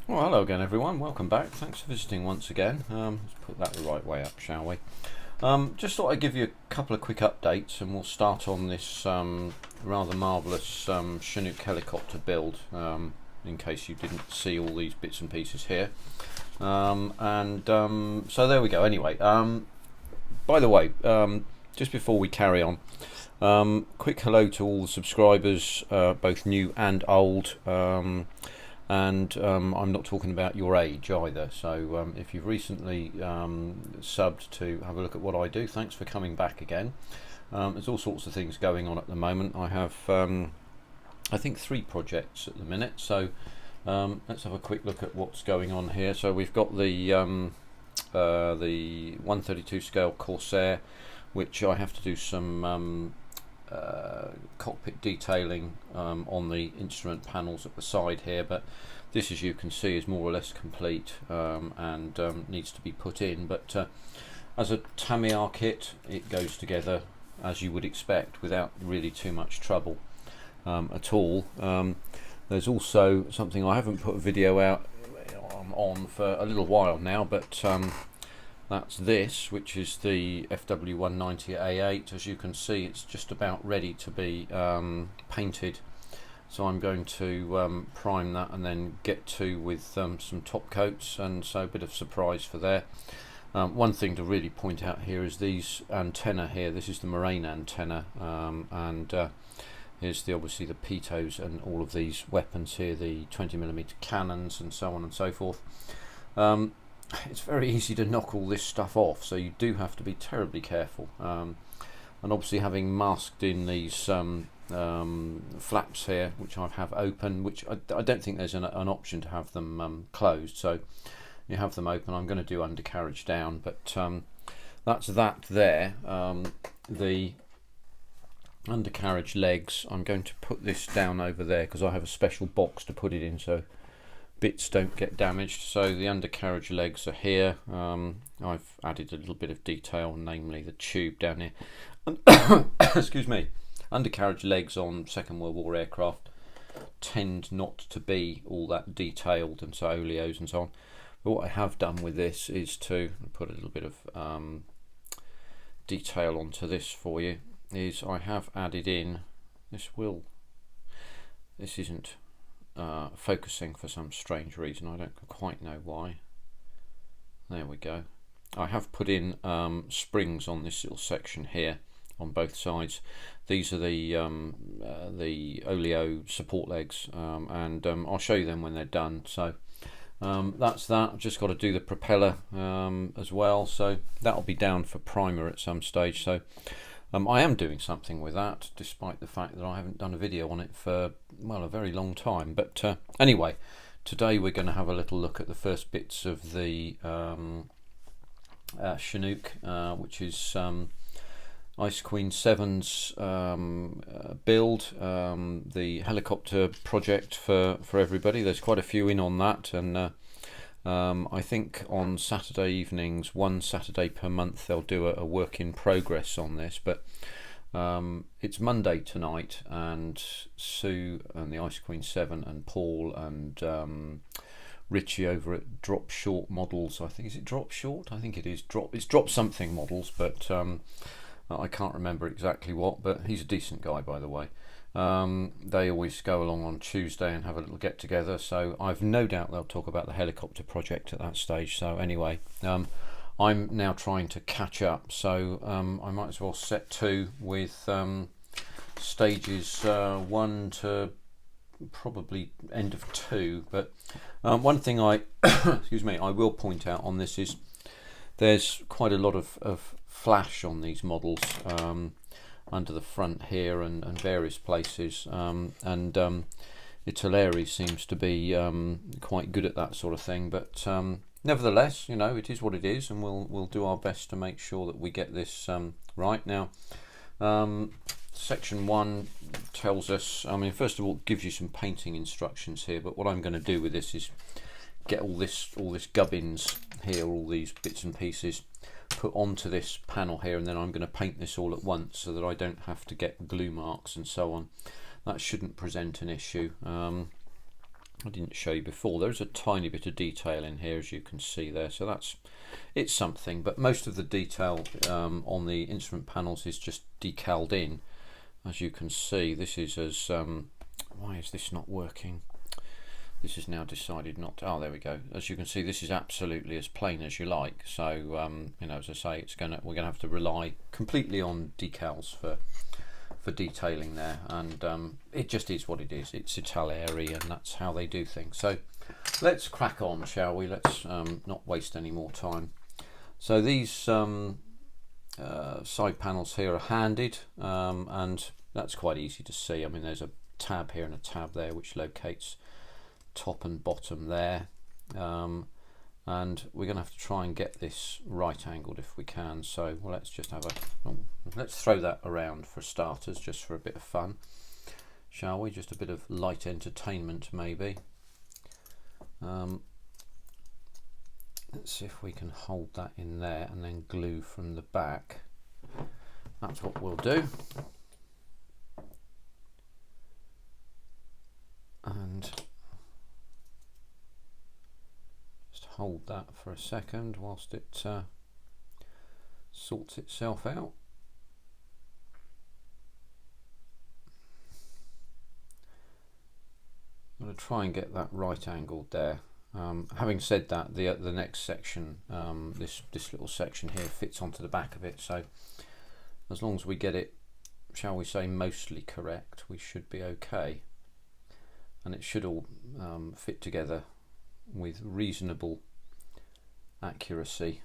Well, hello again, everyone. Welcome back. Thanks for visiting once again. Let's put that the right way up, shall we? Just thought I'd give you a couple of quick updates, and we'll start on this rather marvellous Chinook helicopter build, in case you didn't see all these bits and pieces here. So there we go. Anyway, by the way, just before we carry on, quick hello to all the subscribers, both new and old. I'm not talking about your age either, so if you've recently subbed to have a look at what I do, thanks for coming back again. There's all sorts of things going on at the moment. I have I think 3 projects at the minute, so let's have a quick look at what's going on here. So we've got the 132 scale Corsair, which I have to do some cockpit detailing on the instrument panels at the side here, but this, as you can see, is more or less complete and needs to be put in. But as a Tamiya kit, it goes together as you would expect without really too much trouble at all. There's also something I haven't put a video out on for a little while now, but that's this, which is the FW190A8. As you can see, it's just about ready to be painted, so I'm going to prime that and then get to with some top coats, and so a bit of surprise for there. One thing to really point out here is these antenna here. This is the Moraine antenna, and here's obviously the pitos and all of these weapons here, the 20mm cannons and so on and so forth. It's very easy to knock all this stuff off, so you do have to be terribly careful. And obviously, having masked in these flaps here, which I have open, which I don't think there's an option to have them closed, so you have them open. I'm going to do undercarriage down, but that's that there. The undercarriage legs, I'm going to put this down over there because I have a special box to put it in, so bits don't get damaged. So the undercarriage legs are here. I've added a little bit of detail, namely the tube down here. Excuse me. Undercarriage legs on Second World War aircraft tend not to be all that detailed, and so oleos and so on. But what I have done with this is to put a little bit of detail onto this for you. Is I have added in this isn't focusing for some strange reason. I don't quite know why. There we go. I have put in springs on this little section here on both sides. These are the oleo support legs, and I'll show you them when they're done. So that's that. I've just got to do the propeller as well, so that'll be down for primer at some stage. So I am doing something with that, despite the fact that I haven't done a video on it for, well, a very long time. But anyway, today we're going to have a little look at the first bits of the Chinook, which is Ice Queen 7's build, the helicopter project for everybody. There's quite a few in on that, and I think on Saturday evenings, one Saturday per month, they'll do a work in progress on this. But it's Monday tonight, and Sue and the Ice Queen 7 and Paul and Richie over at Drop Short Models, I think, is it Drop Short? I think it is it's Drop Something Models, but I can't remember exactly what, but he's a decent guy, by the way. They always go along on Tuesday and have a little get together, so I've no doubt they'll talk about the helicopter project at that stage. So anyway, I'm now trying to catch up, so I might as well set to with stages 1 to probably end of 2. But one thing I excuse me, I will point out on this is there's quite a lot of flash on these models, under the front here and various places, and Italeri seems to be quite good at that sort of thing. But nevertheless, you know, it is what it is, and we'll do our best to make sure that we get this right. Now, section 1 tells us, I mean, first of all, it gives you some painting instructions here, but what I'm going to do with this is get all this gubbins here, all these bits and pieces, put onto this panel here, and then I'm going to paint this all at once so that I don't have to get glue marks and so on. That shouldn't present an issue. I didn't show you before. There's a tiny bit of detail in here, as you can see there, so it's something, but most of the detail on the instrument panels is just decaled in. As you can see, this is as why is this not working? This is now decided not to, oh, there we go. As you can see, this is absolutely as plain as you like, so you know, as I say, we're gonna have to rely completely on decals for detailing there, and it just is what it is. It's Italeri, and that's how they do things. So let's crack on, shall we? Let's not waste any more time. So these side panels here are handed, and that's quite easy to see. I mean, there's a tab here and a tab there which locates top and bottom there, and we're going to have to try and get this right angled if we can. So well, let's just have let's throw that around for starters, just for a bit of fun, shall we? Just a bit of light entertainment maybe. Let's see if we can hold that in there and then glue from the back. That's what we'll do. And just hold that for a second whilst it sorts itself out. I'm going to try and get that right angled there. Having said that, the next section, this little section here, fits onto the back of it, so as long as we get it, shall we say, mostly correct, we should be okay, and it should all fit together with reasonable accuracy,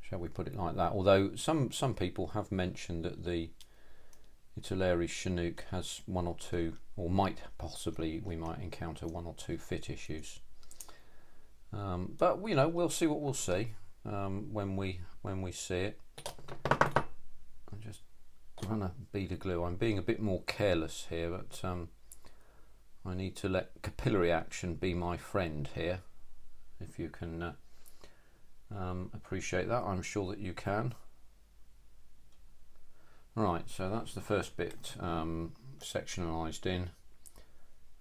shall we put it like that. Although some people have mentioned that the Italeri Chinook has one or two, or we might encounter one or two fit issues. But you know, we'll see what we'll see when we see it. I just run a bead of glue. I'm being a bit more careless here, but I need to let capillary action be my friend here. If you can appreciate that, I'm sure that you can. Right, so that's the first bit sectionalised in,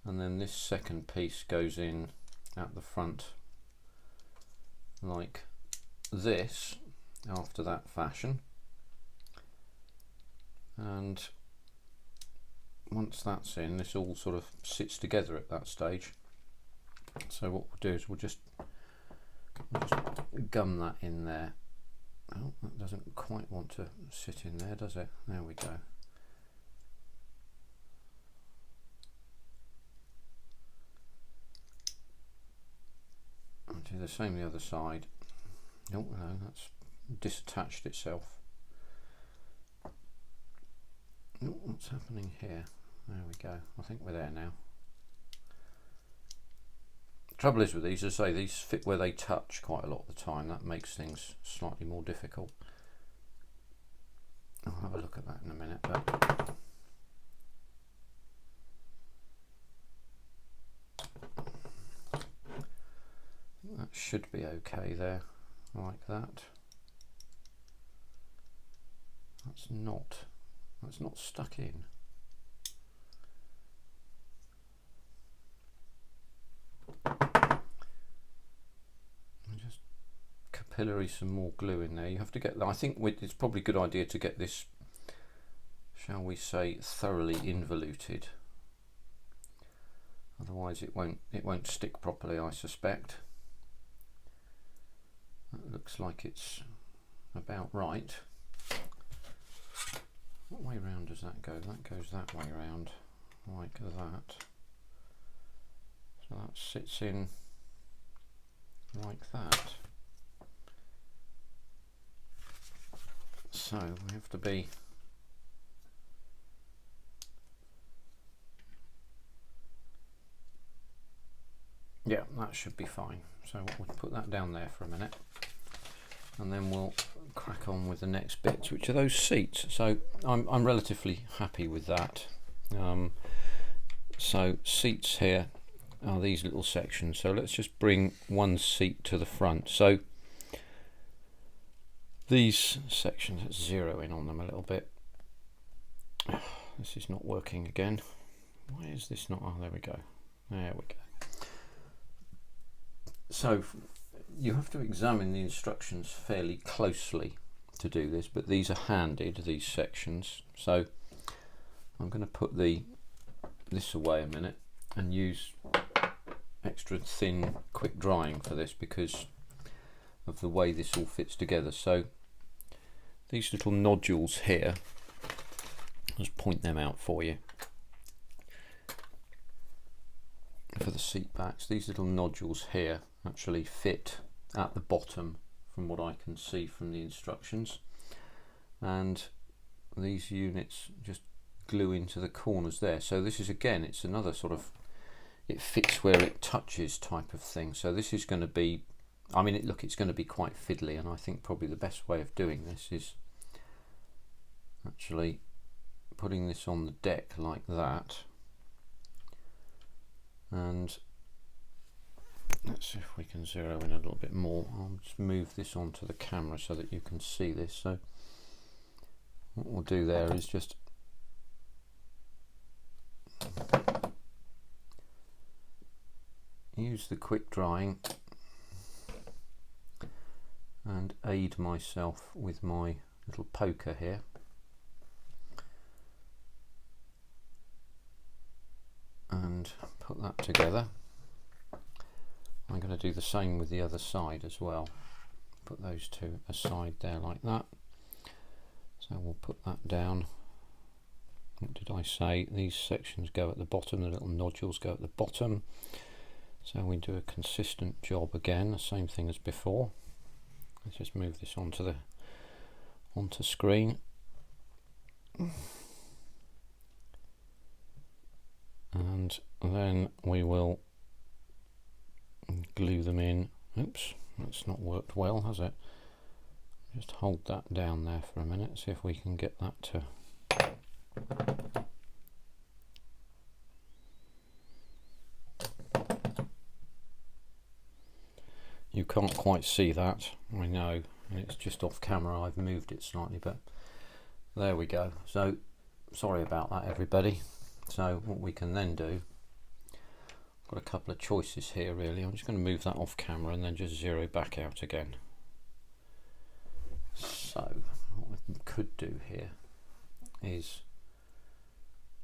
and then this second piece goes in at the front like this, after that fashion, and once that's in, this all sort of sits together at that stage. So what we'll do is we'll just gum that in there. Oh, that doesn't quite want to sit in there, does it? There we go. I'll do the same the other side. Oh no, that's disattached itself. Oh, what's happening here? There we go. I think we're there now. The trouble is with these, as I say, these fit where they touch quite a lot of the time. That makes things slightly more difficult. I'll have a look at that in a minute, but that should be okay there, like that. That's not stuck in. Just capillary some more glue in there. You have to get, I think it's probably a good idea to get this, shall we say, thoroughly involuted. Otherwise it won't stick properly, I suspect. That looks like it's about right. What way round does that go? That goes that way round, like that. So that sits in like that. So we have to be yeah, that should be fine. So we'll put that down there for a minute, and then we'll crack on with the next bits, which are those seats. So I'm relatively happy with that. So seats here are these little sections. So let's just bring one seat to the front. So these sections, let's zero in on them a little bit. This is not working again. Why is this not? Oh, there we go. There we go. So you have to examine the instructions fairly closely to do this, but these are handed, these sections. So I'm going to put this away a minute and use extra thin quick drying for this because of the way this all fits together. So these little nodules here, I'll just point them out for you. For the seat backs, these little nodules here actually fit at the bottom from what I can see from the instructions, and these units just glue into the corners there. So this is, again, it's another sort of, it fits where it touches type of thing. So this is going to be, I mean, look, it's going to be quite fiddly, and I think probably the best way of doing this is actually putting this on the deck like that. And let's see if we can zero in a little bit more. I'll just move this onto the camera so that you can see this. So what we'll do there is just use the quick drying and aid myself with my little poker here. And put that together. I'm going to do the same with the other side as well. Put those two aside there like that. So we'll put that down. What did I say? These sections go at the bottom, the little nodules go at the bottom. So we do a consistent job again, the same thing as before. Let's just move this onto screen. And then we will glue them in. Oops, that's not worked well, has it? Just hold that down there for a minute, see if we can get that to you can't quite see that, I know, it's just off camera, I've moved it slightly, but there we go. So sorry about that, everybody. So what we can then do, got a couple of choices here really. I'm just going to move that off camera and then just zero back out again. So what we could do here is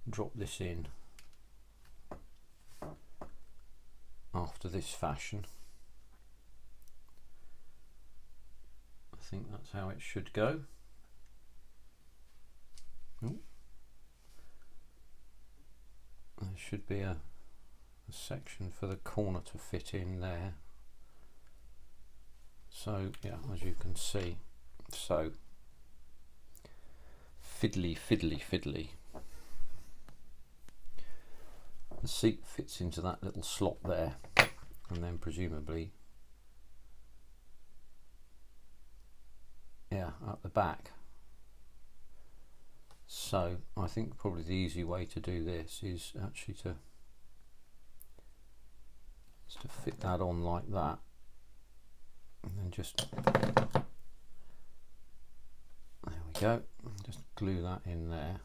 drop this in after this fashion. I think that's how it should go. Ooh. There should be a section for the corner to fit in there. So yeah, as you can see, so fiddly, fiddly, fiddly. The seat fits into that little slot there, and then presumably, yeah, at the back. So I think probably the easy way to do this is actually to fit that on like that, and then just, there we go, just glue that in there.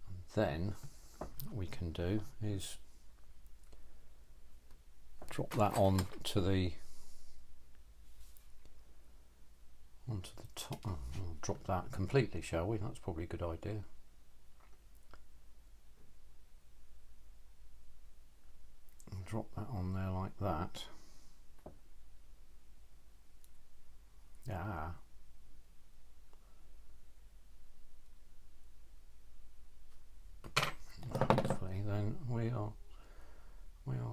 And then what we can do is drop that onto the top. We'll drop that completely, shall we? That's probably a good idea. And drop that on there like that. Yeah. Hopefully then we are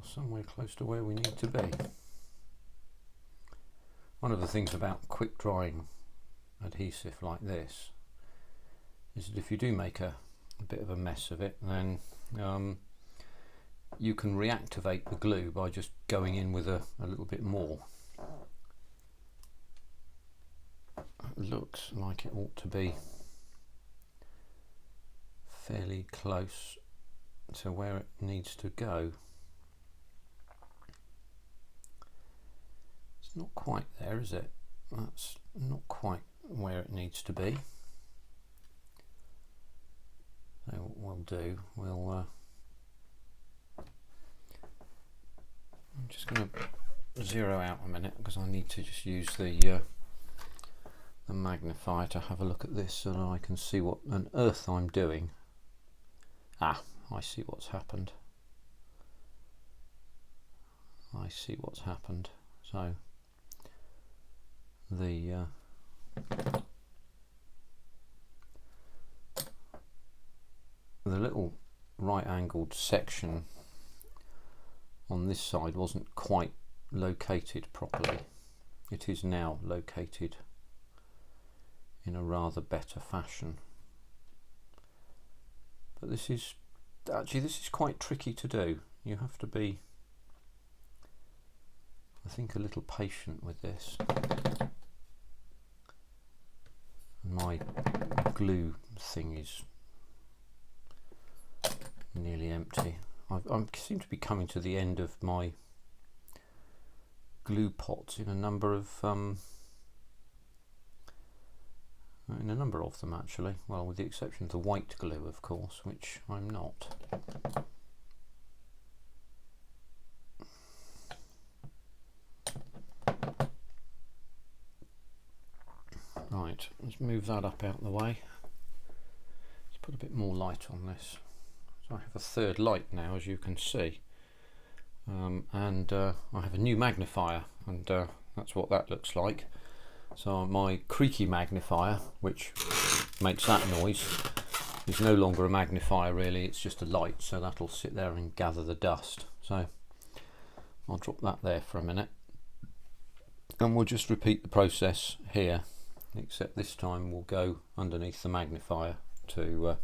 somewhere close to where we need to be. One of the things about quick drying adhesive like this is that if you do make a bit of a mess of it, then you can reactivate the glue by just going in with a little bit more. It looks like it ought to be fairly close to where it needs to go. It's not quite there, is it? That's not quite where it needs to be. So what we'll do, we'll just going to zero out a minute because I need to just use the magnifier to have a look at this so that I can see what on earth I'm doing. Ah, I see what's happened. I see what's happened. So the little right-angled section on this side wasn't quite located properly. It is now located in a rather better fashion. But this is quite tricky to do. You have to be, I think, a little patient with this. My glue thing is nearly empty. I seem to be coming to the end of my glue pots in a number of them actually. Well, with the exception of the white glue, of course, which I'm not. Right, let's move that up out of the way. Let's put a bit more light on this. So I have a third light now, as you can see, and I have a new magnifier, and that's what that looks like. So my creaky magnifier, which makes that noise, is no longer a magnifier really, it's just a light, so that'll sit there and gather the dust. So I'll drop that there for a minute, and we'll just repeat the process here, except this time we'll go underneath the magnifier to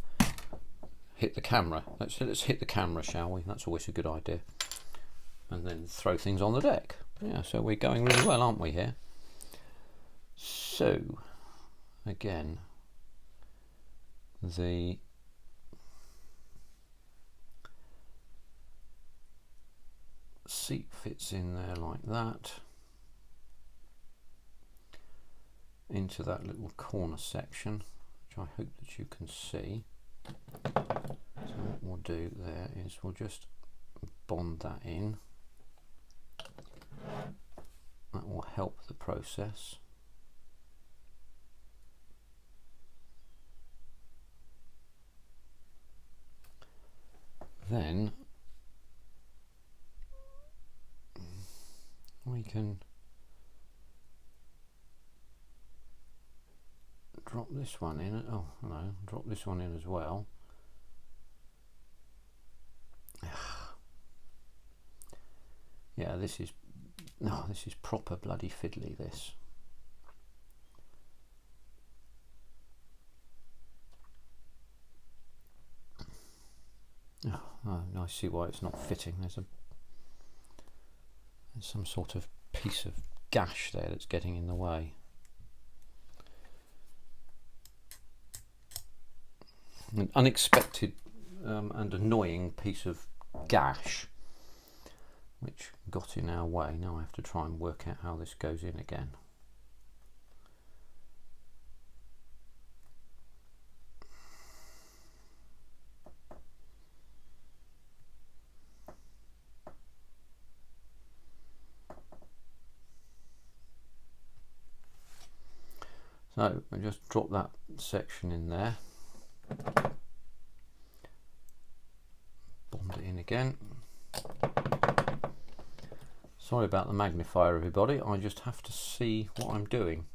hit the camera. Let's hit the camera, shall we? That's always a good idea. And then throw things on the deck. Yeah, so we're going really well, aren't we, here? So, again, the seat fits in there like that, into that little corner section, which I hope that you can see. So what we'll do there is we'll just bond that in. That will help the process. Then we can drop this one in. Oh no, drop this one in as well. Yeah, this is proper bloody fiddly, this. Oh, I see why it's not fitting. There's some sort of piece of gash there that's getting in the way. An unexpected and annoying piece of gash which got in our way. Now I have to try and work out how this goes in again. So I just drop that section in there, bond it in again. Sorry about the magnifier, everybody, I just have to see what I'm doing.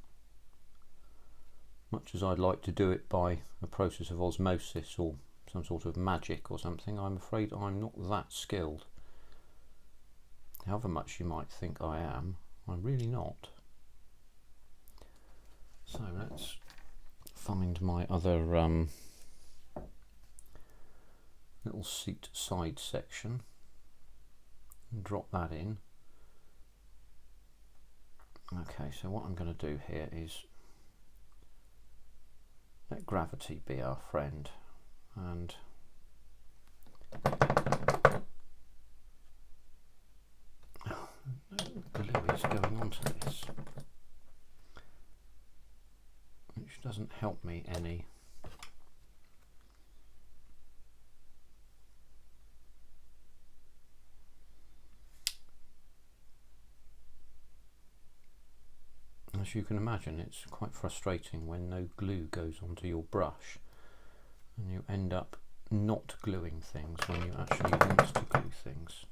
Much as I'd like to do it by a process of osmosis or some sort of magic or something, I'm afraid I'm not that skilled. However much you might think I am, I'm really not. So let's find my other little seat side section and drop that in. Okay, so what I'm going to do here is let gravity be our friend, and glue is going onto this, which doesn't help me any. as you can imagine, it's quite frustrating when no glue goes onto your brush and you end up not gluing things when you actually want to glue things.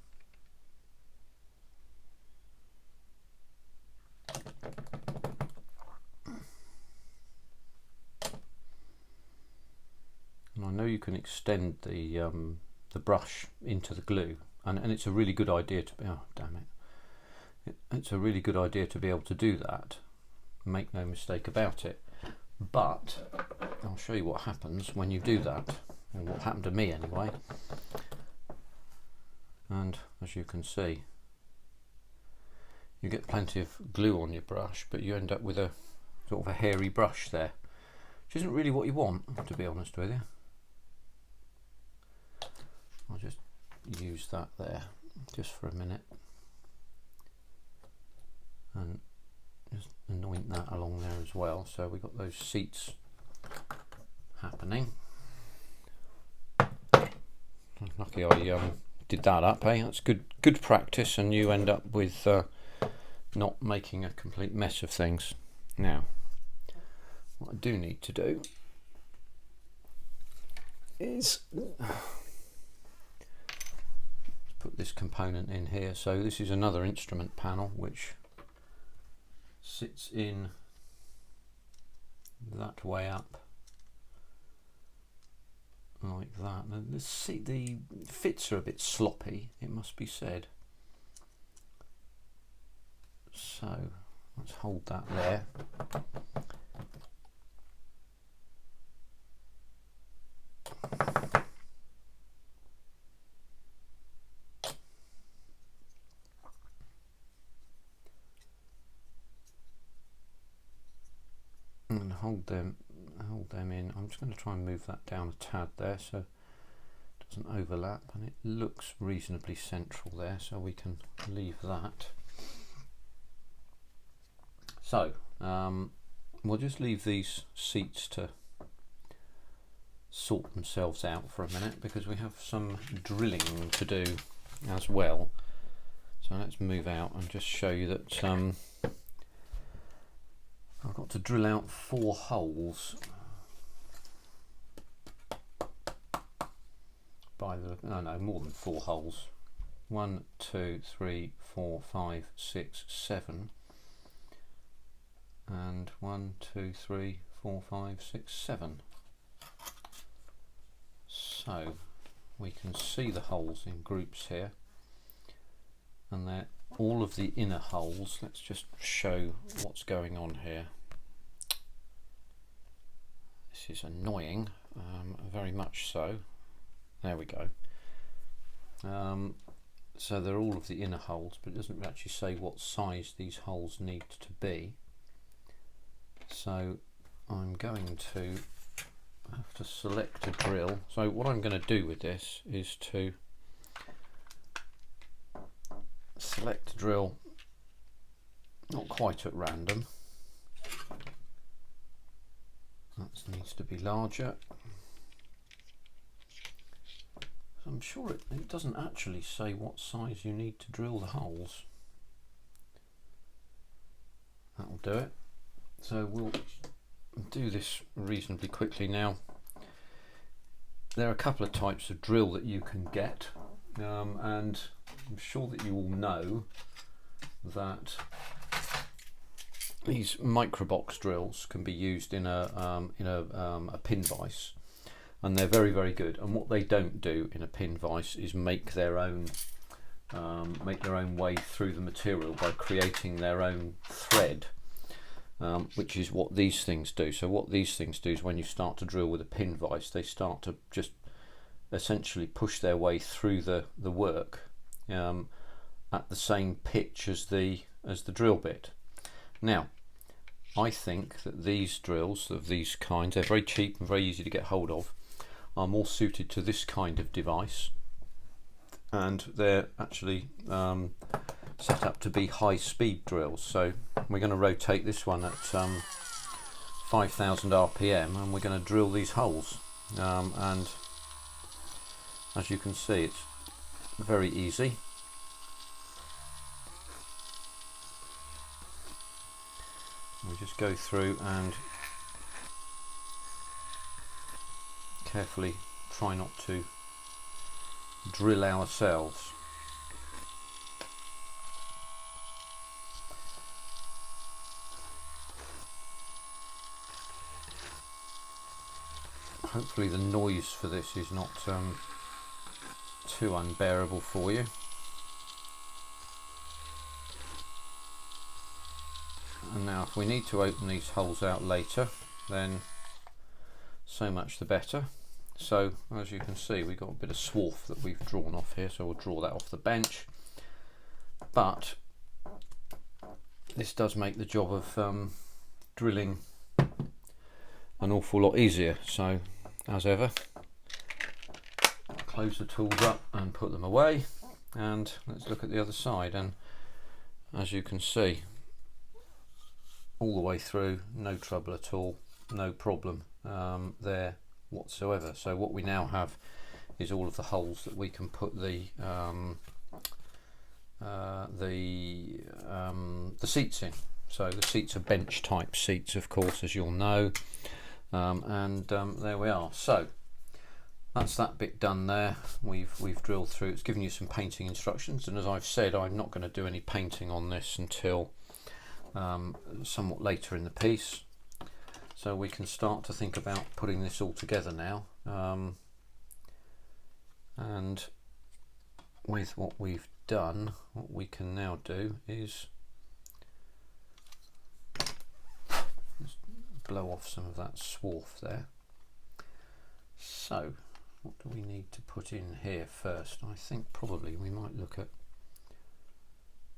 And I know you can extend the brush into the glue, and it's a really good idea to be, oh damn it, it's a really good idea to be able to do that, make no mistake about it. But I'll show you what happens when you do that, or what happened to me anyway. And as you can see, you get plenty of glue on your brush, but you end up with a sort of a hairy brush there, which isn't really what you want, to be honest with you. I'll just use that there just for a minute and just anoint that along there as well, so we got those seats happening. Lucky I did that up, eh? That's good practice, and you end up with not making a complete mess of things. Now, what I do need to do is put this component in here. So this is another instrument panel which sits in that way up like that. The fits are a bit sloppy, it must be said. So let's hold that there. And hold them in. I'm just going to try and move that down a tad there so it doesn't overlap, and it looks reasonably central there, so we can leave that. So we'll just leave these seats to sort themselves out for a minute, because we have some drilling to do as well. So let's move out and just show you that I've got to drill out 4 holes by the, no, more than 4 holes. 1, 2, 3, 4, 5, 6, 7, and 1, 2, 3, 4, 5, 6, 7. So we can see the holes in groups here, and they're all of the inner holes. Let's just show what's going on here. This is annoying, very much so. There we go. So they're all of the inner holes, but it doesn't actually say what size these holes need to be. So I'm going to have to select a drill. So what I'm going to do with this is to select a drill, not quite at random. That needs to be larger. I'm sure it doesn't actually say what size you need to drill the holes. That'll do it. So we'll do this reasonably quickly now. There are a couple of types of drill that you can get, and I'm sure that you all know that these microbox drills can be used in a pin vise, and they're very, very good. And what they don't do in a pin vise is make their own way through the material by creating their own thread, which is what these things do. So what these things do is when you start to drill with a pin vise, they start to just essentially push their way through the work at the same pitch as the drill bit. Now, I think that these drills of these kinds, they're very cheap and very easy to get hold of, are more suited to this kind of device, and they're actually set up to be high-speed drills. So we're going to rotate this one at 5,000 RPM, and we're going to drill these holes. And as you can see, it's very easy. We just go through and carefully try not to drill ourselves. Hopefully the noise for this is not too unbearable for you. And now if we need to open these holes out later, then so much the better. So as you can see, we've got a bit of swarf that we've drawn off here, so we'll draw that off the bench. But this does make the job of drilling an awful lot easier. So as ever, close the tools up and put them away, and let's look at the other side. And as you can see, all the way through, no trouble at all, no problem there whatsoever. So what we now have is all of the holes that we can put the seats in. So the seats are bench type seats, of course, as you'll know, and there we are. So that's that bit done there. We've drilled through. It's given you some painting instructions, and as I've said, I'm not going to do any painting on this until somewhat later in the piece, so we can start to think about putting this all together now. And with what we've done, what we can now do is just blow off some of that swarf there. So what do we need to put in here first? I think probably we might look at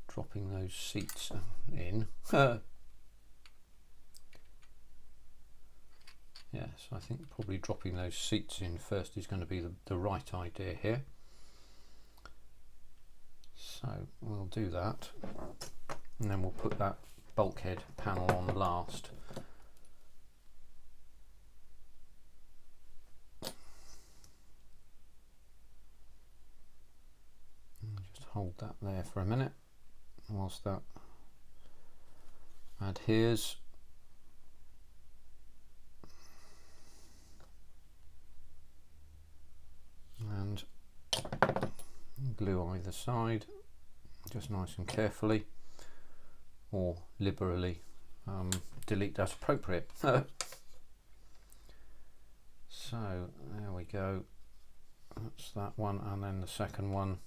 dropping those seats in. Yes, I think probably dropping those seats in first is going to be the right idea here. So we'll do that, and then we'll put that bulkhead panel on last. Just hold that there for a minute whilst that adheres. And glue either side, just nice and carefully, or liberally delete as appropriate. So there we go, that's that one, and then the second one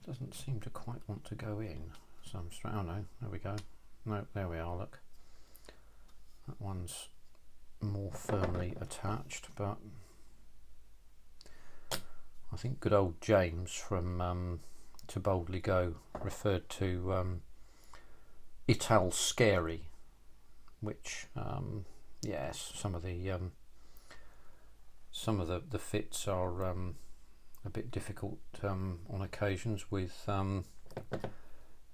doesn't seem to quite want to go in. So I'm straight, oh no, there we go. No, there we are, look. That one's more firmly attached, but I think good old James from To Boldly Go referred to Italeri, which yes, some of the fits are a bit difficult on occasions with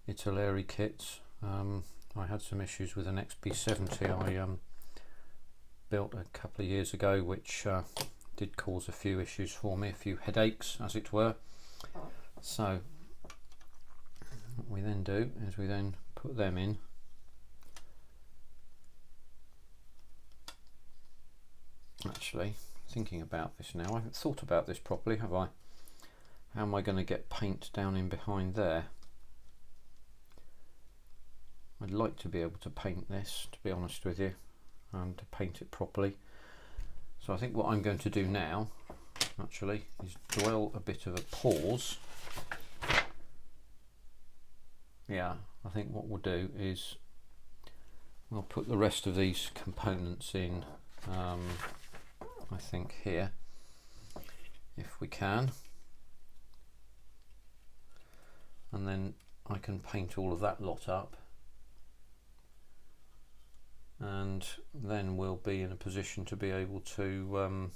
Italeri kits. I had some issues with an XB70 I built a couple of years ago, which did cause a few issues for me, a few headaches as it were. So what we then do is we then put them in. Actually, thinking about this now, I haven't thought about this properly, have I? How am I going to get paint down in behind there? I'd like to be able to paint this, to be honest with you, and to paint it properly. So I think what I'm going to do now, actually, is dwell a bit of a pause. Yeah, I think what we'll do is we'll put the rest of these components in, I think here, if we can. And then I can paint all of that lot up. And then we'll be in a position to be able to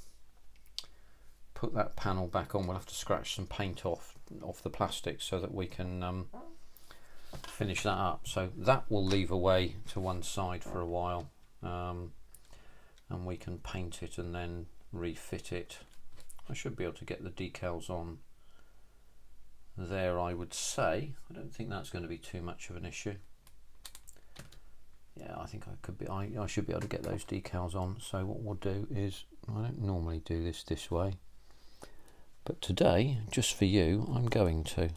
put that panel back on. We'll have to scratch some paint off the plastic so that we can finish that up. So that will leave away to one side for a while, and we can paint it and then refit it. I should be able to get the decals on there, I would say. I don't think that's going to be too much of an issue. yeah, I think I could be. I should be able to get those decals on. So what we'll do is, I don't normally do this way, but today, just for you, I'm going to.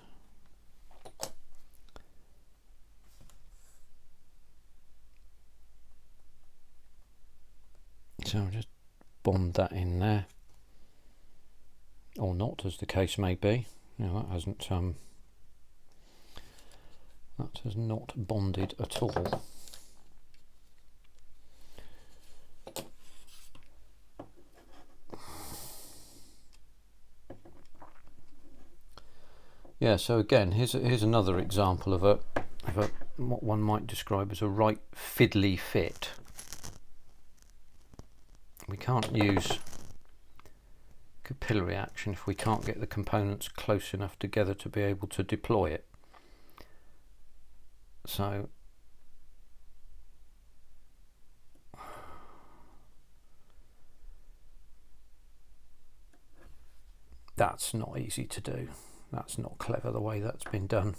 So I'll just bond that in there, or not, as the case may be. Now that hasn't that has not bonded at all. Yeah, so again, here's another example of a what one might describe as a right fiddly fit. We can't use capillary action if we can't get the components close enough together to be able to deploy it. So that's not easy to do. That's not clever the way that's been done.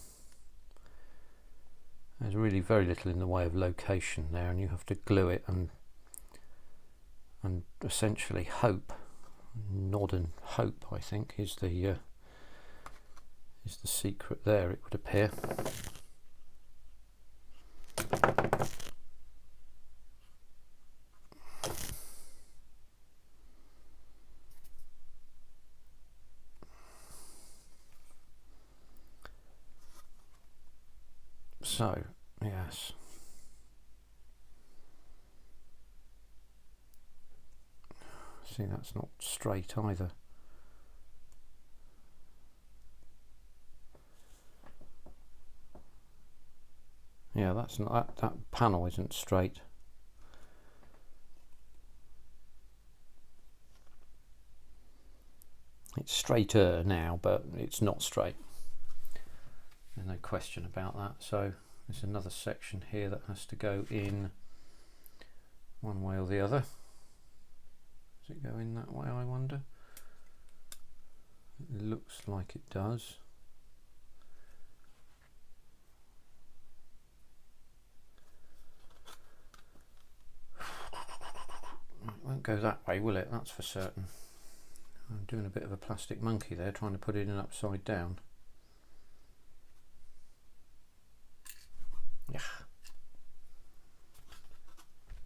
There's really very little in the way of location there, and you have to glue it and essentially hope, nod and hope, I think, is the secret there, it would appear. So, yes. See, that's not straight either. Yeah, that's not, that panel isn't straight. It's straighter now, but it's not straight. There's no question about that. So there's another section here that has to go in one way or the other. Does it go in that way, I wonder? It looks like it does. It won't go that way, will it? That's for certain. I'm doing a bit of a plastic monkey there, trying to put it in upside down. Yeah.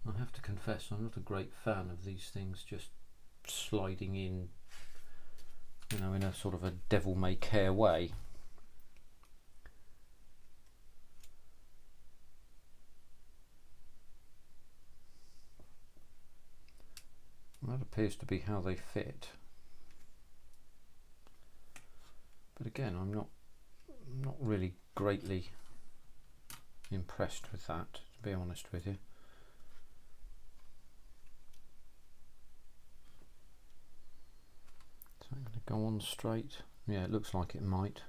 I have to confess, I'm not a great fan of these things just sliding in, you know, in a sort of a devil-may-care way. That appears to be how they fit. But again, I'm not really greatly impressed with that, to be honest with you. So I'm going to go on straight. Yeah, it looks like it might.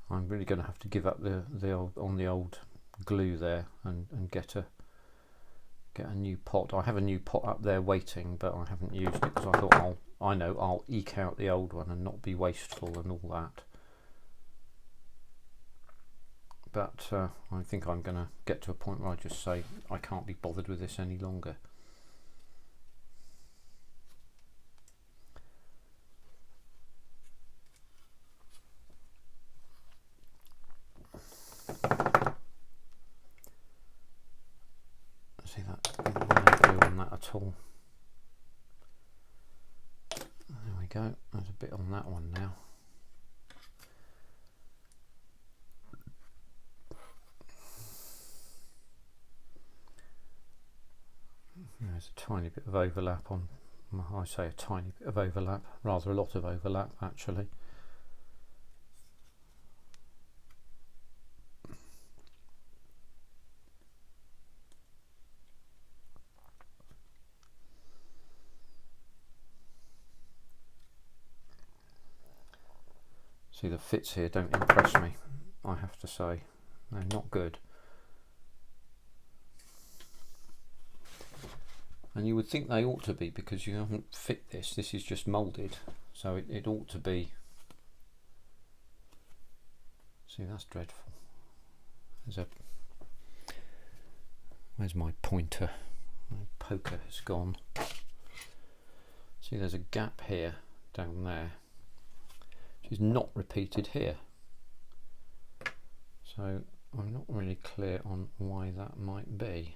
I'm really going to have to give up the old glue there and get a new pot. I have a new pot up there waiting, but I haven't used it because I thought I'll eke out the old one and not be wasteful and all that. But I think I'm going to get to a point where I just say I can't be bothered with this any longer. See that? No glue on that at all. There we go. There's a bit on that one now. There's a tiny bit of overlap on, I say a tiny bit of overlap, rather a lot of overlap actually. See, the fits here don't impress me, I have to say. They're not good. And you would think they ought to be, because you haven't fit this. This is just moulded, so it ought to be. See, that's dreadful. Where's my pointer? My poker has gone. See, there's a gap here down there, which is not repeated here. So I'm not really clear on why that might be.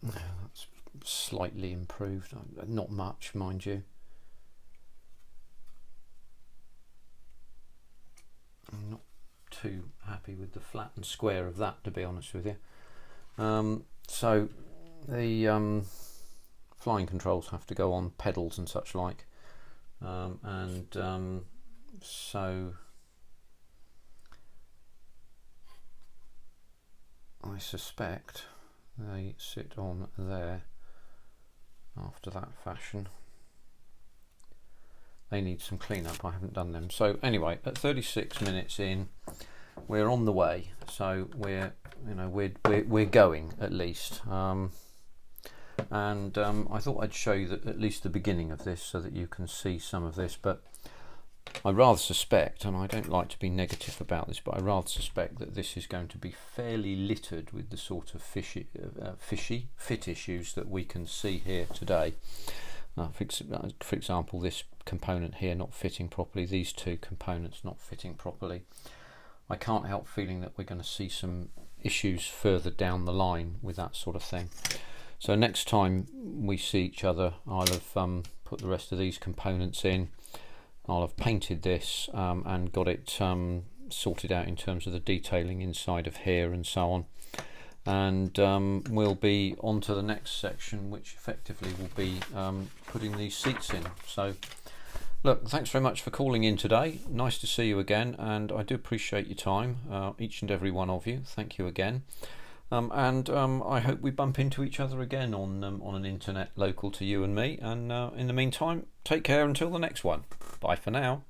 That's slightly improved, not much, mind you. I'm not too happy with the flat and square of that, to be honest with you. So the flying controls have to go on pedals and such like, so I suspect they sit on there after that fashion. They need some cleanup. I haven't done them. So anyway, at 36 minutes in, we're on the way. So we're going at least. I thought I'd show you at least the beginning of this so that you can see some of this. But I rather suspect, and I don't like to be negative about this, but I rather suspect that this is going to be fairly littered with the sort of fishy fit issues that we can see here today. For example, this component here not fitting properly, these two components not fitting properly. I can't help feeling that we're going to see some issues further down the line with that sort of thing. So next time we see each other, I'll have put the rest of these components in. I'll have painted this and got it sorted out in terms of the detailing inside of here and so on. And we'll be on to the next section, which effectively will be putting these seats in. So look, thanks very much for calling in today. Nice to see you again, and I do appreciate your time, each and every one of you. Thank you again. I hope we bump into each other again on an internet local to you and me. And in the meantime, take care until the next one. Bye for now.